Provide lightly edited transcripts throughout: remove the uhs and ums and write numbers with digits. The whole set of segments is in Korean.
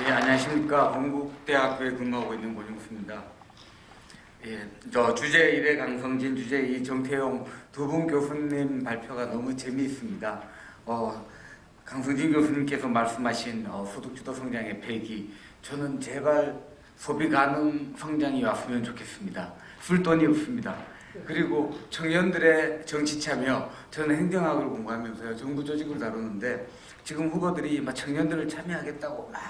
예, 안녕하십니까. 건국대학교에 근무하고 있는 고중수입니다. 예, 저 주제 1의 강성진, 주제 2 정태용 두 분 교수님 발표가 너무 재미있습니다. 강성진 교수님께서 말씀하신 소득주도 성장의 배기, 저는 제발 소비 가능 성장이 왔으면 좋겠습니다. 쓸 돈이 없습니다. 그리고 청년들의 정치 참여, 저는 행정학을 공부하면서요, 정부 조직을 다루는데 지금 후보들이 막 청년들을 참여하겠다고 막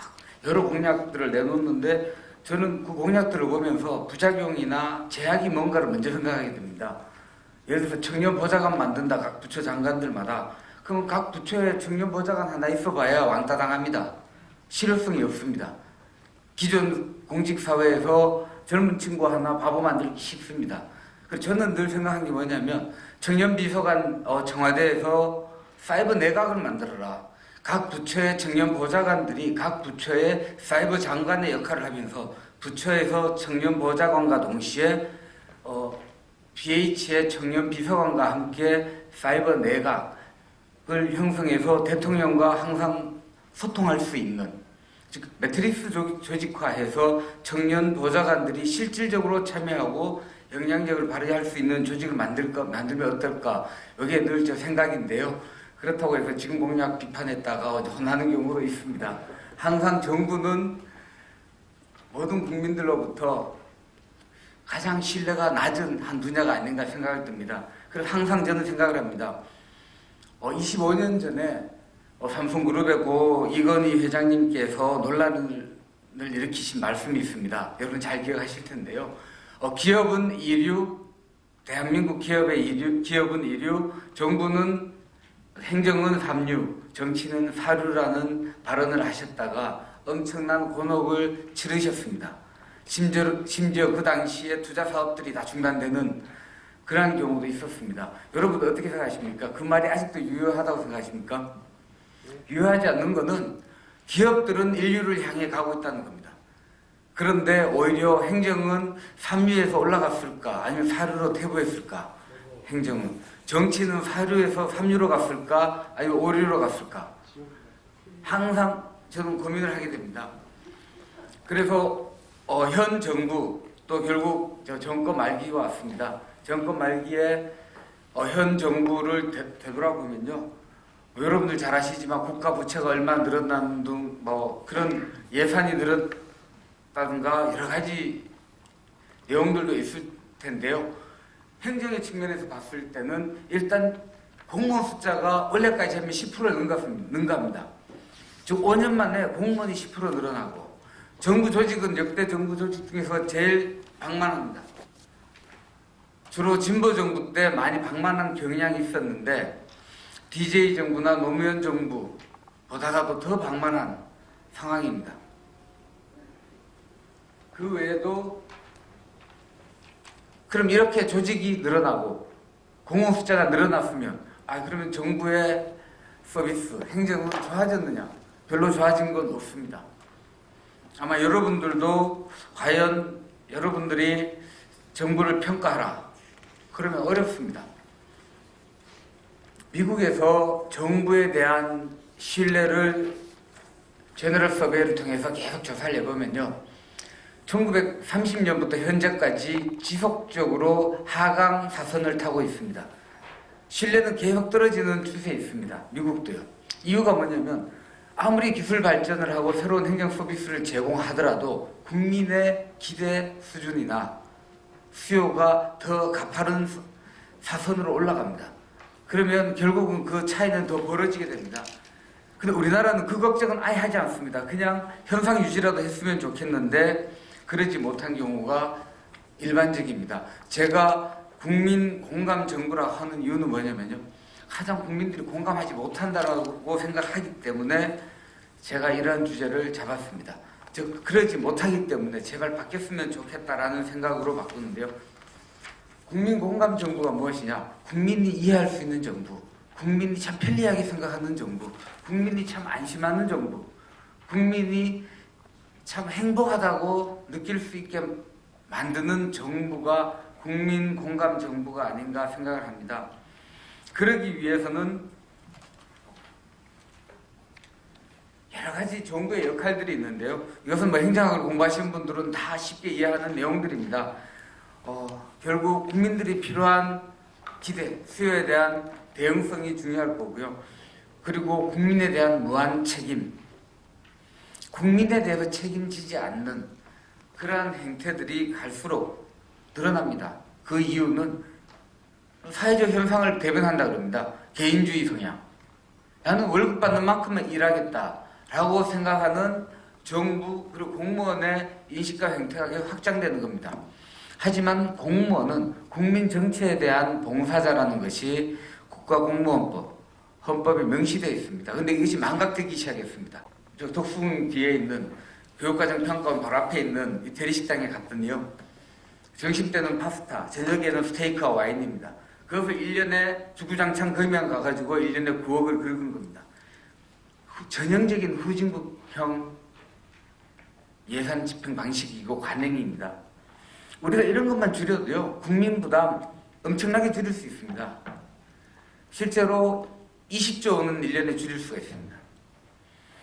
여러 공약들을 내놓는데 저는 그 공약들을 보면서 부작용이나 제약이 뭔가를 먼저 생각하게 됩니다. 예를 들어서 청년 보좌관 만든다, 각 부처 장관들마다. 그럼 각 부처에 청년 보좌관 하나 있어봐야 왕따 당합니다. 실효성이 없습니다. 기존 공직사회에서 젊은 친구 하나 바보 만들기 쉽습니다. 그래서 저는 늘 생각한 게 뭐냐면 청년 비서관 청와대에서 사이버 내각을 만들어라. 각 부처의 청년 보좌관들이 각 부처의 사이버 장관의 역할을 하면서 부처에서 청년 보좌관과 동시에 BH의 청년 비서관과 함께 사이버 내각을 형성해서 대통령과 항상 소통할 수 있는, 즉 매트리스 조직화해서 청년 보좌관들이 실질적으로 참여하고 영향력을 발휘할 수 있는 조직을 만들면 어떨까, 여기에 늘 저 생각인데요. 그렇다고 해서 지금 공약 비판했다가 혼나는 경우도 있습니다. 항상 정부는 모든 국민들로부터 가장 신뢰가 낮은 한 분야가 아닌가 생각이 듭니다. 그래서 항상 저는 생각을 합니다. 25년 전에 삼성그룹의 고 이건희 회장님께서 논란을 일으키신 말씀이 있습니다. 여러분 잘 기억하실 텐데요. 기업은 이류, 대한민국 기업은 이류, 정부는 행정은 삼류, 정치는 사류라는 발언을 하셨다가 엄청난 곤혹을 치르셨습니다. 심지어 그 당시에 투자 사업들이 다 중단되는 그런 경우도 있었습니다. 여러분 어떻게 생각하십니까? 그 말이 아직도 유효하다고 생각하십니까? 유효하지 않는 것은 기업들은 인류를 향해 가고 있다는 겁니다. 그런데 오히려 행정은 삼류에서 올라갔을까? 아니면 사류로 퇴보했을까? 행정은. 정치는 사류에서 삼류로 갔을까? 아니면 오류로 갔을까? 항상 저는 고민을 하게 됩니다. 그래서 현 정부, 또 결국 정권 말기가 왔습니다. 정권 말기에 현 정부를 되돌아보면요, 여러분들 잘 아시지만 국가 부채가 얼마 늘어난 등 그런 예산이 늘었다든가 여러 가지 내용들도 있을 텐데요. 행정의 측면에서 봤을 때는 일단 공무원 숫자가 원래까지 하면 10%를 능가합니다. 즉 5년 만에 공무원이 10% 늘어나고, 정부 조직은 역대 정부 조직 중에서 제일 방만합니다. 주로 진보 정부 때 많이 방만한 경향이 있었는데 DJ 정부나 노무현 정부보다도 더 방만한 상황입니다. 그 외에도 그럼 이렇게 조직이 늘어나고 공무원 숫자가 늘어났으면 그러면 정부의 서비스, 행정은 좋아졌느냐? 별로 좋아진 건 없습니다. 아마 여러분들도 과연 여러분들이 정부를 평가하라 그러면 어렵습니다. 미국에서 정부에 대한 신뢰를 제너럴 서베이를 통해서 계속 조사를 해보면요, 1930년부터 현재까지 지속적으로 하강 사선을 타고 있습니다. 신뢰는 계속 떨어지는 추세에 있습니다. 미국도요. 이유가 뭐냐면 아무리 기술 발전을 하고 새로운 행정 서비스를 제공하더라도 국민의 기대 수준이나 수요가 더 가파른 사선으로 올라갑니다. 그러면 결국은 그 차이는 더 벌어지게 됩니다. 근데 우리나라는 그 걱정은 아예 하지 않습니다. 그냥 현상 유지라도 했으면 좋겠는데 그러지 못한 경우가 일반적입니다. 제가 국민 공감 정부라고 하는 이유는 뭐냐면요, 가장 국민들이 공감하지 못한다고 생각하기 때문에 제가 이런 주제를 잡았습니다. 즉 그러지 못하기 때문에 제발 바뀌었으면 좋겠다라는 생각으로 바꾸는데요. 국민 공감 정부가 무엇이냐? 국민이 이해할 수 있는 정부, 국민이 참 편리하게 생각하는 정부, 국민이 참 안심하는 정부, 국민이 참 행복하다고 느낄 수 있게 만드는 정부가 국민 공감 정부가 아닌가 생각을 합니다. 그러기 위해서는 여러 가지 정부의 역할들이 있는데요. 이것은 뭐 행정학을 공부하시는 분들은 다 쉽게 이해하는 내용들입니다. 결국 국민들이 필요한 기대, 수요에 대한 대응성이 중요할 거고요. 그리고 국민에 대한 무한 책임, 국민에 대해서 책임지지 않는 그러한 행태들이 갈수록 늘어납니다. 그 이유는 사회적 현상을 대변한다 그럽니다. 개인주의 성향. 나는 월급 받는 만큼만 일하겠다라고 생각하는 정부 그리고 공무원의 인식과 행태가 계속 확장되는 겁니다. 하지만 공무원은 국민 정치에 대한 봉사자라는 것이 국가공무원법, 헌법에 명시되어 있습니다. 그런데 이것이 망각되기 시작했습니다. 저 덕숭 뒤에 있는 교육과정 평가원 바로 앞에 있는 이 대리식당에 갔더니요. 점심때는 파스타, 저녁에는 스테이크와 와인입니다. 그것을 1년에 주구장창 거기만 가가지고 1년에 9억을 긁은 겁니다. 전형적인 후진국형 예산 집행 방식이고 관행입니다. 우리가 이런 것만 줄여도요, 국민 부담 엄청나게 줄일 수 있습니다. 실제로 20조 원은 1년에 줄일 수가 있습니다.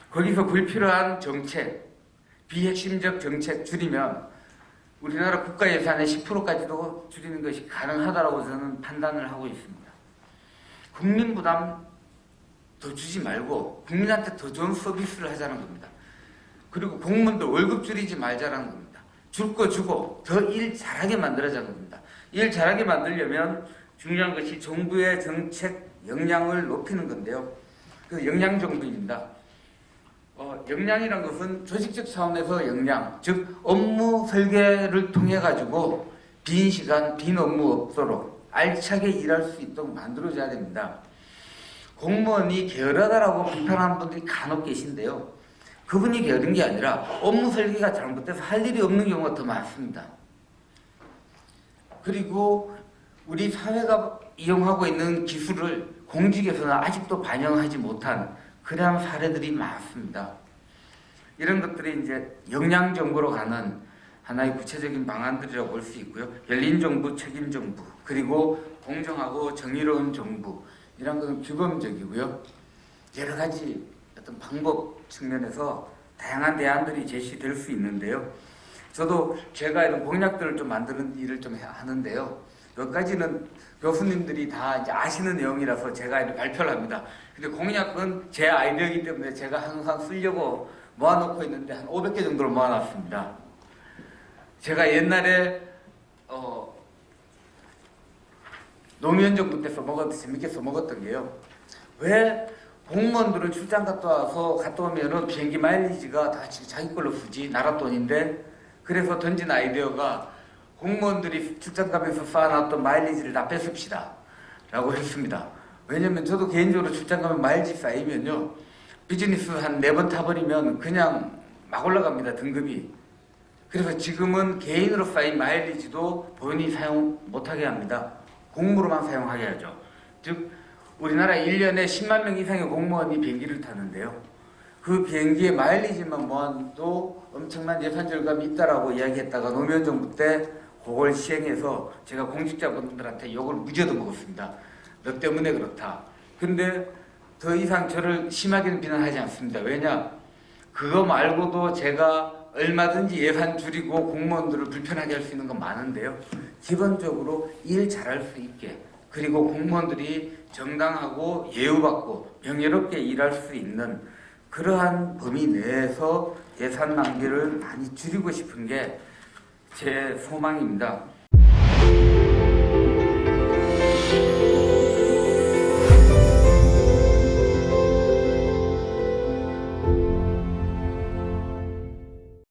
거기서 불필요한 정책, 비핵심적 정책 줄이면 우리나라 국가 예산의 10%까지도 줄이는 것이 가능하다고 저는 판단을 하고 있습니다. 국민 부담 더 주지 말고 국민한테 더 좋은 서비스를 하자는 겁니다. 그리고 공무원들 월급 줄이지 말자는 겁니다. 줄 거 주고 더 일 잘하게 만들자는 겁니다. 일 잘하게 만들려면 중요한 것이 정부의 정책 역량을 높이는 건데요. 그 역량 정부입니다. 역량이란 것은 조직적 차원에서 역량, 즉 업무 설계를 통해 가지고 빈 시간, 빈 업무 없도록 알차게 일할 수 있도록 만들어줘야 됩니다. 공무원이 게으르다라고 비판하는 분들이 간혹 계신데요. 그분이 게으른 게 아니라 업무 설계가 잘못돼서 할 일이 없는 경우가 더 많습니다. 그리고 우리 사회가 이용하고 있는 기술을 공직에서는 아직도 반영하지 못한 그러한 사례들이 많습니다. 이런 것들이 이제 역량 정부로 가는 하나의 구체적인 방안들이라고 볼 수 있고요. 열린 정부, 책임 정부, 그리고 공정하고 정의로운 정부, 이런 것은 규범적이고요. 여러 가지 어떤 방법 측면에서 다양한 대안들이 제시될 수 있는데요. 저도 제가 이런 공약들을 좀 만드는 일을 좀 하는데요. 여기까지는 교수님들이 다 이제 아시는 내용이라서 제가 이렇게 발표를 합니다. 근데 공약은 제 아이디어이기 때문에 제가 항상 쓰려고 모아놓고 있는데 한 500개 정도를 모아놨습니다. 제가 옛날에 노무현 정부 때 재밌게 써먹었던 게요. 왜 공무원들은 출장 갔다 오면은 비행기 마일리지가 다 자기 걸로 쓰지, 나라 돈인데. 그래서 던진 아이디어가 공무원들이 출장 가면서 쌓아놨던 마일리지를 다 뺏읍시다 라고 했습니다. 왜냐면 저도 개인적으로 출장 가면 마일리지 쌓이면요, 비즈니스 한 4번 타버리면 그냥 막 올라갑니다, 등급이. 그래서 지금은 개인으로 쌓인 마일리지도 본인이 사용 못하게 합니다. 공무로만 사용하게 하죠. 즉 우리나라 1년에 10만 명 이상의 공무원이 비행기를 타는데요. 그 비행기의 마일리지만 모아도 엄청난 예산 절감이 있다라고 이야기했다가 노무현 정부 때 그걸 시행해서 제가 공직자분들한테 욕을 무지어도 먹었습니다. 너 때문에 그렇다. 근데 더 이상 저를 심하게는 비난하지 않습니다. 왜냐? 그거 말고도 제가 얼마든지 예산 줄이고 공무원들을 불편하게 할 수 있는 건 많은데요. 기본적으로 일 잘할 수 있게, 그리고 공무원들이 정당하고 예우받고 명예롭게 일할 수 있는 그러한 범위 내에서 예산 낭비를 많이 줄이고 싶은 게 제 소망입니다.